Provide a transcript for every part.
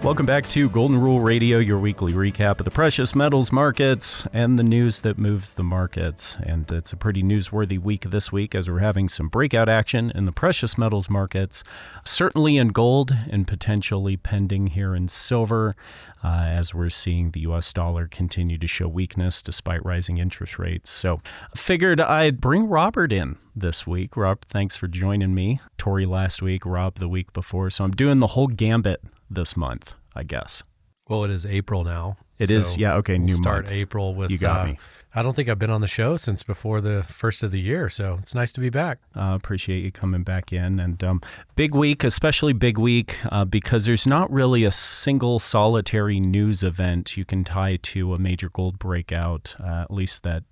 Welcome back to Golden Rule Radio, your weekly recap of the precious metals markets and the news that moves the markets. And it's a pretty newsworthy week this week as we're having some breakout action in the precious metals markets, certainly in gold and potentially pending here in silver, as we're seeing the U.S. dollar continue to show weakness despite rising interest rates. So I figured I'd bring Robert in this week. Rob, thanks for joining me. Tori last week, Rob the week before. So I'm doing the whole gambit this month, I guess. Well, it is April now. It is, yeah, okay, new start month. April with, you got me. I don't think I've been on the show since before the first of the year, so it's nice to be back. Appreciate you coming back in. And big week, especially big week, because there's not really a single solitary news event you can tie to a major gold breakout, at least that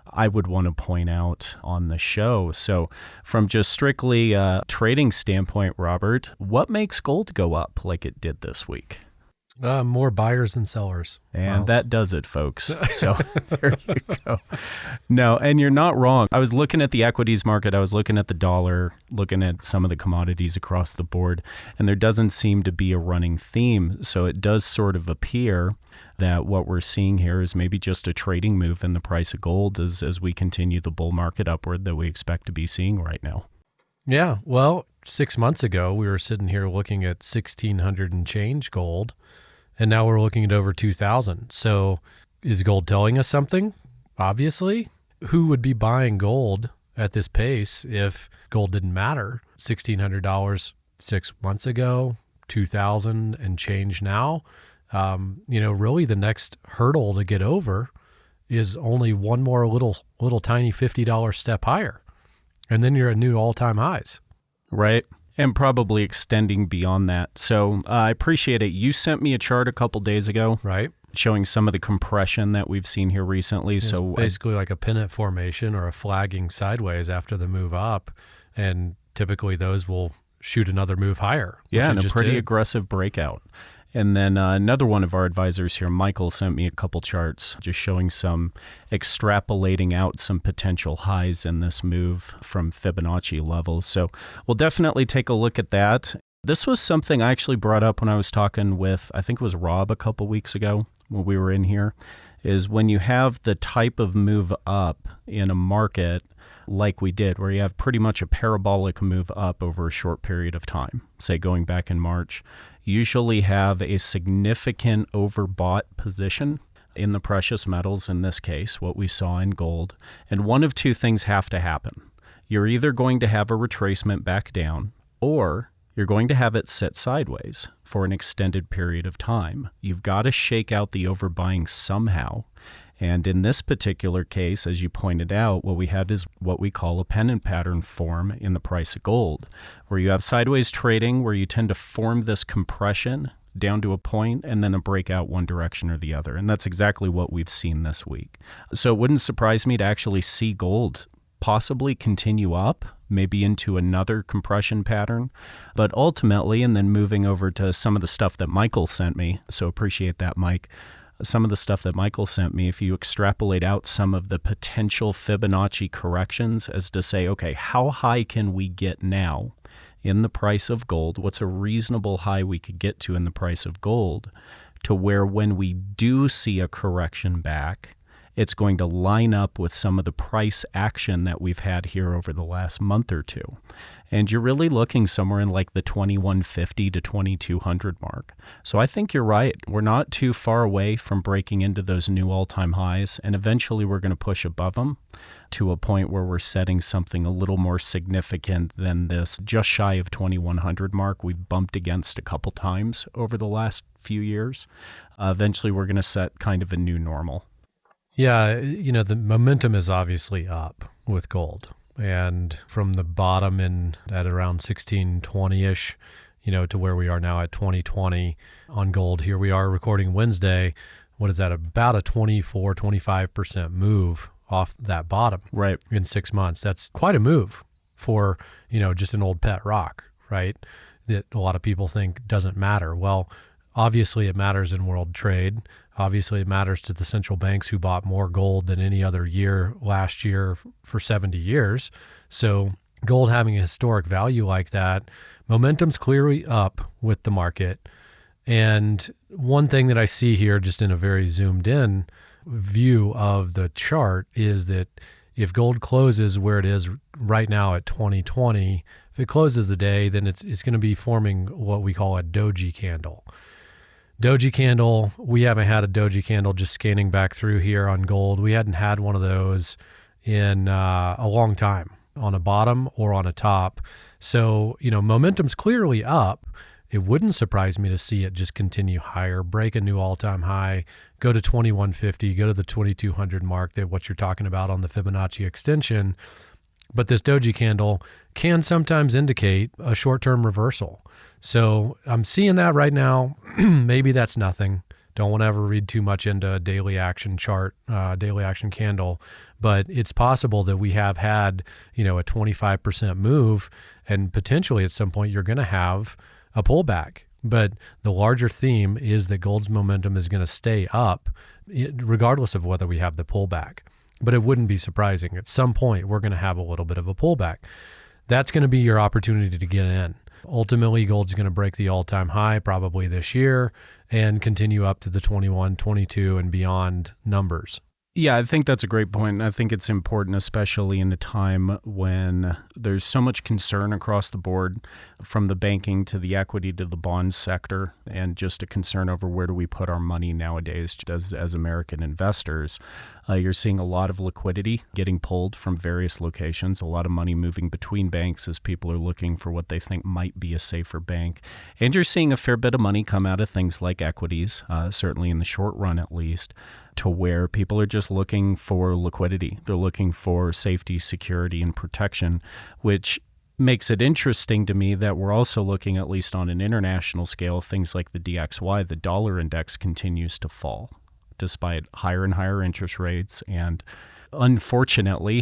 I would want to point out on the show. So from just strictly a trading standpoint, Robert, what makes gold go up like it did this week? More buyers than sellers. And that does it, folks. So there you go. No, and you're not wrong. I was looking at the equities market. I was looking at the dollar, looking at some of the commodities across the board, and there doesn't seem to be a running theme. So it does sort of appear that what we're seeing here is maybe just a trading move in the price of gold as we continue the bull market upward that we expect to be seeing right now. Yeah, well, 6 months ago, we were sitting here looking at 1,600 and change gold, and now we're looking at over 2,000. So is gold telling us something? Obviously. Who would be buying gold at this pace if gold didn't matter? $1,600 6 months ago, 2,000 and change now. Really the next hurdle to get over is only one more little tiny $50 step higher. And then you're at new all-time highs. Right. And probably extending beyond that. So I appreciate it. You sent me a chart a couple days ago. Right. Showing some of the compression that we've seen here recently. It's so basically like a pennant formation or a flagging sideways after the move up. And typically those will shoot another move higher. Yeah, and a pretty aggressive breakout. And then another one of our advisors here, Michael, sent me a couple charts just showing some extrapolating out some potential highs in this move from Fibonacci levels. So we'll definitely take a look at that. This was something I actually brought up when I was talking with, I think it was Rob a couple weeks ago when we were in here, is when you have the type of move up in a market like we did, where you have pretty much a parabolic move up over a short period of time, say going back in March, usually have a significant overbought position in the precious metals, in this case, what we saw in gold. And one of two things have to happen. You're either going to have a retracement back down, or you're going to have it sit sideways for an extended period of time. You've got to shake out the overbuying somehow. And in this particular case, as you pointed out, what we had is what we call a pennant pattern form in the price of gold, where you have sideways trading, where you tend to form this compression down to a point and then a breakout one direction or the other. And that's exactly what we've seen this week. So it wouldn't surprise me to actually see gold possibly continue up, maybe into another compression pattern. But ultimately, and then moving over to some of the stuff that Michael sent me, so appreciate that, Mike. Some of the stuff that Michael sent me, if you extrapolate out some of the potential Fibonacci corrections as to say, okay, how high can we get now in the price of gold? What's a reasonable high we could get to in the price of gold to where when we do see a correction back, it's going to line up with some of the price action that we've had here over the last month or two. And you're really looking somewhere in like the 2150 to 2200 mark. So I think you're right. We're not too far away from breaking into those new all-time highs, and eventually we're going to push above them to a point where we're setting something a little more significant than this just shy of 2100 mark we've bumped against a couple times over the last few years. Eventually we're going to set kind of a new normal. Yeah, the momentum is obviously up with gold. And from the bottom at around 1620-ish, to where we are now at 2020 on gold. Here we are recording Wednesday. What is that? About a 25% move off that bottom right in 6 months. That's quite a move for, just an old pet rock, right? That a lot of people think doesn't matter. Well, obviously it matters in world trade. Obviously it matters to the central banks who bought more gold than any other year last year for 70 years. So gold having a historic value like that, momentum's clearly up with the market. And one thing that I see here, just in a very zoomed in view of the chart, is that if gold closes where it is right now at 2020, if it closes the day, then it's going to be forming what we call a Doji Candle. Doji Candle, we haven't had a Doji Candle, just scanning back through here on gold. We hadn't had one of those in a long time on a bottom or on a top. So, momentum's clearly up. It wouldn't surprise me to see it just continue higher, break a new all-time high, go to 2150, go to the 2200 mark, that what you're talking about on the Fibonacci extension. But this Doji Candle can sometimes indicate a short-term reversal. So I'm seeing that right now. Maybe that's nothing. Don't want to ever read too much into a daily action chart, daily action candle. But it's possible that we have had, a 25% move, and potentially at some point you're going to have a pullback. But the larger theme is that gold's momentum is going to stay up regardless of whether we have the pullback. But it wouldn't be surprising. At some point, we're going to have a little bit of a pullback. That's going to be your opportunity to get in. Ultimately, gold's going to break the all-time high probably this year and continue up to the 21, 22, and beyond numbers. Yeah, I think that's a great point. And I think it's important, especially in a time when there's so much concern across the board, from the banking to the equity to the bond sector, and just a concern over where do we put our money nowadays as American investors. You're seeing a lot of liquidity getting pulled from various locations, a lot of money moving between banks as people are looking for what they think might be a safer bank. And you're seeing a fair bit of money come out of things like equities, certainly in the short run at least, to where people are just looking for liquidity. They're looking for safety, security, and protection, which makes it interesting to me that we're also looking, at least on an international scale, things like the DXY, the dollar index, continues to fall despite higher and higher interest rates. And unfortunately,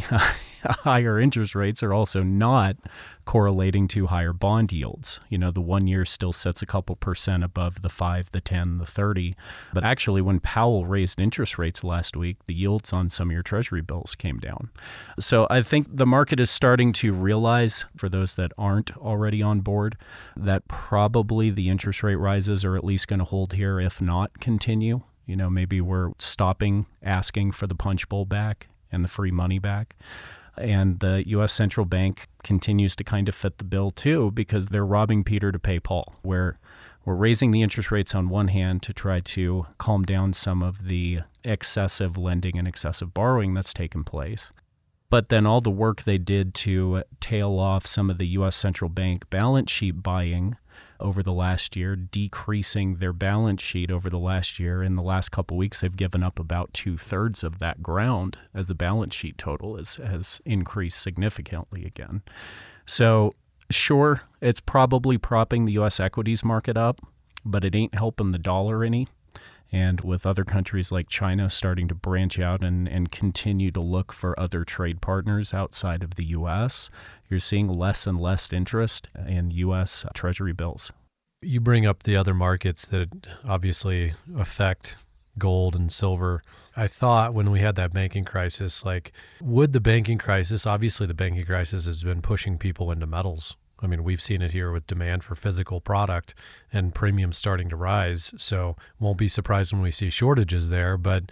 higher interest rates are also not correlating to higher bond yields. The 1 year still sits a couple percent above the 5, the 10, the 30. But actually, when Powell raised interest rates last week, the yields on some of your treasury bills came down. So I think the market is starting to realize, for those that aren't already on board, that probably the interest rate rises are at least going to hold here, if not continue. Maybe we're stopping asking for the punch bowl back and the free money back. And the U.S. Central Bank continues to kind of fit the bill too, because they're robbing Peter to pay Paul, where we're raising the interest rates on one hand to try to calm down some of the excessive lending and excessive borrowing that's taken place. But then all the work they did to tail off some of the U.S. Central Bank balance sheet buying over the last year, decreasing their balance sheet over the last year. In the last couple of weeks, they've given up about 2/3 of that ground as the balance sheet total has increased significantly again. So sure, it's probably propping the U.S. equities market up, but it ain't helping the dollar any. And with other countries like China starting to branch out and continue to look for other trade partners outside of the U.S., you're seeing less and less interest in U.S. Treasury bills. You bring up the other markets that obviously affect gold and silver. I thought when we had that banking crisis, would the banking crisis, obviously the banking crisis has been pushing people into metals. I mean, we've seen it here with demand for physical product and premiums starting to rise. So won't be surprised when we see shortages there. But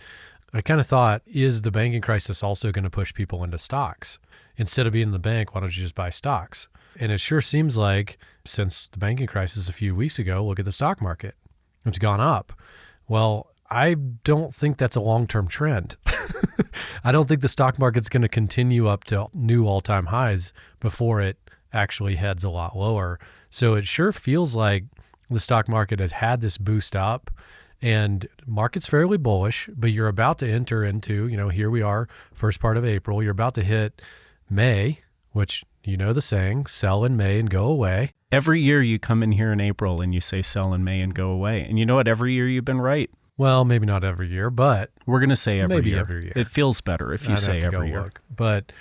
I kind of thought, is the banking crisis also going to push people into stocks? Instead of being in the bank, why don't you just buy stocks? And it sure seems like since the banking crisis a few weeks ago, look at the stock market. It's gone up. Well, I don't think that's a long-term trend. I don't think the stock market's going to continue up to new all-time highs before it actually heads a lot lower. So it sure feels like the stock market has had this boost up, and market's fairly bullish, but you're about to enter into, here we are, first part of April, you're about to hit May, which the saying, sell in May and go away. Every year you come in here in April and you say sell in May and go away. And you know what? Every year you've been right. Well, maybe not every year, but we're going to say every year. Every year. It feels better if you say every year. But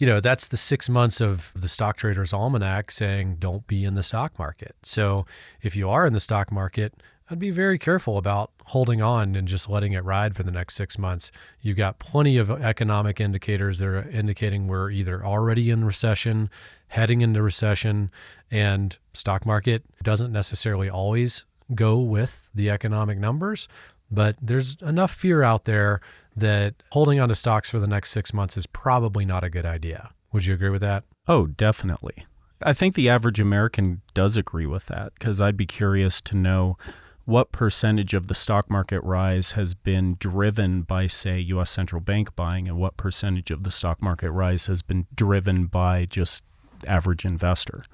that's the 6 months of the Stock Trader's Almanac saying don't be in the stock market. So if you are in the stock market, I'd be very careful about holding on and just letting it ride for the next 6 months. You've got plenty of economic indicators that are indicating we're either already in recession, heading into recession, and stock market doesn't necessarily always go with the economic numbers, but there's enough fear out there that holding on to stocks for the next 6 months is probably not a good idea. Would you agree with that? Oh, definitely. I think the average American does agree with that, because I'd be curious to know what percentage of the stock market rise has been driven by, say, U.S. central bank buying, and what percentage of the stock market rise has been driven by just average investor.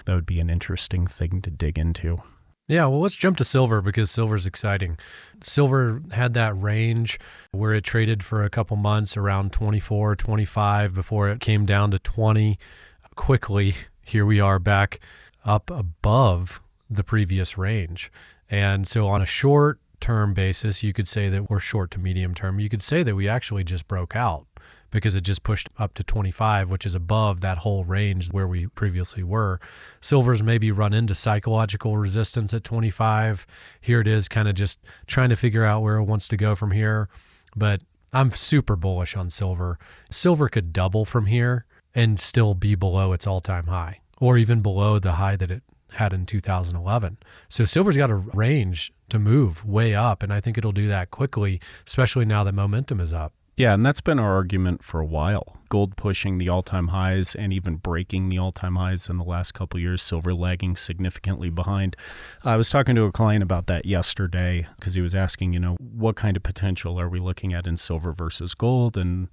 That would be an interesting thing to dig into. Yeah, well, let's jump to silver because silver's exciting. Silver had that range where it traded for a couple months around 24, 25 before it came down to 20. Quickly, here we are back up above the previous range. And so on a short-term basis, you could say that we're short to medium term. You could say that we actually just broke out because it just pushed up to 25, which is above that whole range where we previously were. Silver's maybe run into psychological resistance at 25. Here it is kind of just trying to figure out where it wants to go from here. But I'm super bullish on silver. Silver could double from here and still be below its all-time high, or even below the high that it had in 2011. So silver's got a range to move way up, and I think it'll do that quickly, especially now that momentum is up. Yeah, and that's been our argument for a while. Gold pushing the all-time highs and even breaking the all-time highs in the last couple of years, silver lagging significantly behind. I was talking to a client about that yesterday because he was asking, what kind of potential are we looking at in silver versus gold, and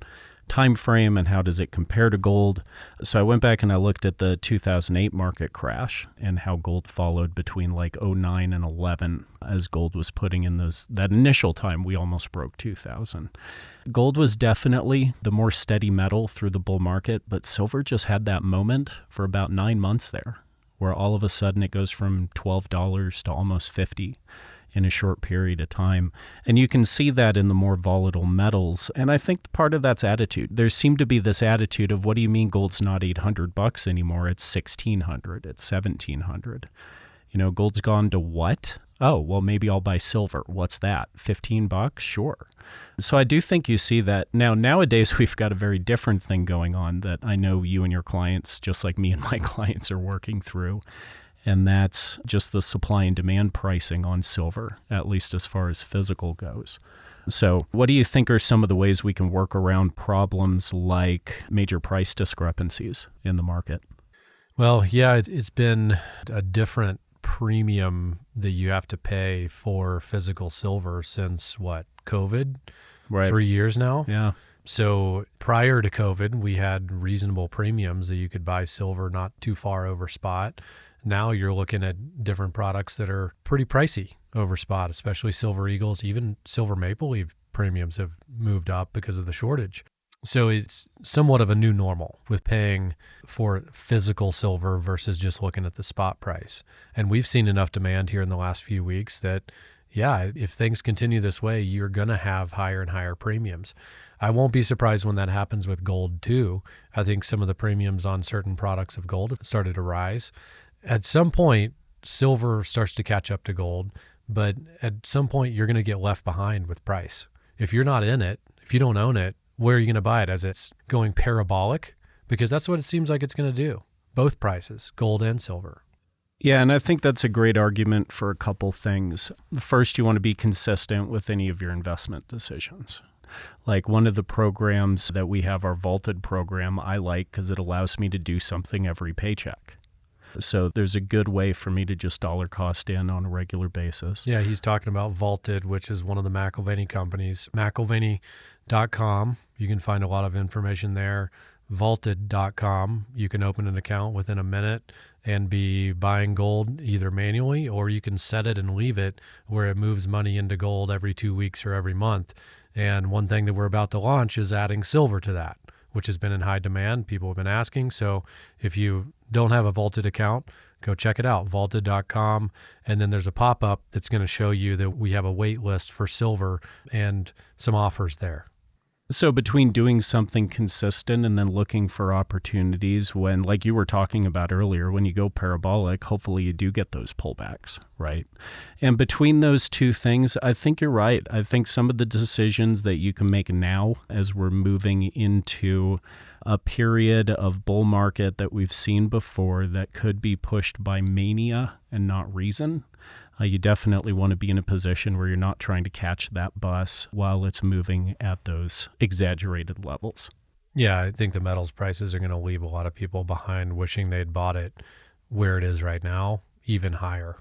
time frame, and how does it compare to gold? So I went back and I looked at the 2008 market crash and how gold followed between like 09 and 11 as gold was putting in that initial time we almost broke 2000. Gold was definitely the more steady metal through the bull market, but silver just had that moment for about 9 months there where all of a sudden it goes from $12 to almost $50 in a short period of time. And you can see that in the more volatile metals. And I think part of that's attitude. There seemed to be this attitude of, what do you mean gold's not $800 anymore? It's $1,600, it's $1,700. Gold's gone to what? Oh, well, maybe I'll buy silver. What's that? $15? Sure. So I do think you see that. Nowadays, we've got a very different thing going on that I know you and your clients, just like me and my clients, are working through. And that's just the supply and demand pricing on silver, at least as far as physical goes. So what do you think are some of the ways we can work around problems like major price discrepancies in the market? Well, yeah, it's been a different premium that you have to pay for physical silver since COVID? Right. 3 years now? Yeah. So prior to COVID, we had reasonable premiums that you could buy silver not too far over spot. Now you're looking at different products that are pretty pricey over spot, especially Silver Eagles. Even Silver Maple Leaf premiums have moved up because of the shortage. So it's somewhat of a new normal with paying for physical silver versus just looking at the spot price. And we've seen enough demand here in the last few weeks that, yeah, if things continue this way, you're going to have higher and higher premiums. I won't be surprised when that happens with gold too. I think some of the premiums on certain products of gold have started to rise. At some point, silver starts to catch up to gold, but at some point you're going to get left behind with price. If you're not in it, if you don't own it, where are you going to buy it? As it's going parabolic? Because that's what it seems like it's going to do. Both prices, gold and silver. Yeah, and I think that's a great argument for a couple things. First, you want to be consistent with any of your investment decisions. Like one of the programs that we have, our vaulted program, I like because it allows me to do something every paycheck. So there's a good way for me to just dollar cost in on a regular basis. Yeah, he's talking about Vaulted, which is one of the McIlvaney companies. McIlvaney.com. You can find a lot of information there. Vaulted.com. You can open an account within a minute and be buying gold either manually, or you can set it and leave it where it moves money into gold every 2 weeks or every month. And one thing that we're about to launch is adding silver to that, which has been in high demand. People have been asking. So if you don't have a Vaulted account, go check it out, vaulted.com. And then there's a pop-up that's going to show you that we have a wait list for silver and some offers there. So between doing something consistent and then looking for opportunities when, like you were talking about earlier, when you go parabolic, hopefully you do get those pullbacks, right? And between those two things, I think you're right. I think some of the decisions that you can make now as we're moving into a period of bull market that we've seen before that could be pushed by mania and not reason, You definitely want to be in a position where you're not trying to catch that bus while it's moving at those exaggerated levels. Yeah, I think the metals prices are going to leave a lot of people behind wishing they'd bought it where it is right now, even higher.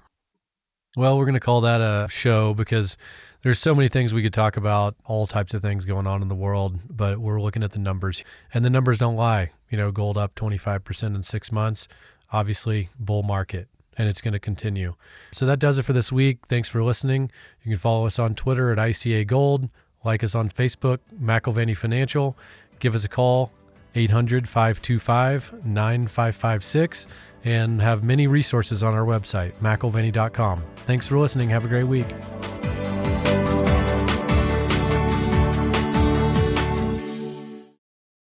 Well, we're going to call that a show because there's so many things we could talk about, all types of things going on in the world, but we're looking at the numbers, and the numbers don't lie. Gold up 25% in 6 months, obviously bull market, and it's going to continue. So that does it for this week. Thanks for listening. You can follow us on Twitter at ICA Gold, like us on Facebook, McIlvaney Financial. Give us a call, 800-525-9556, and have many resources on our website, McIlvaney.com. Thanks for listening. Have a great week.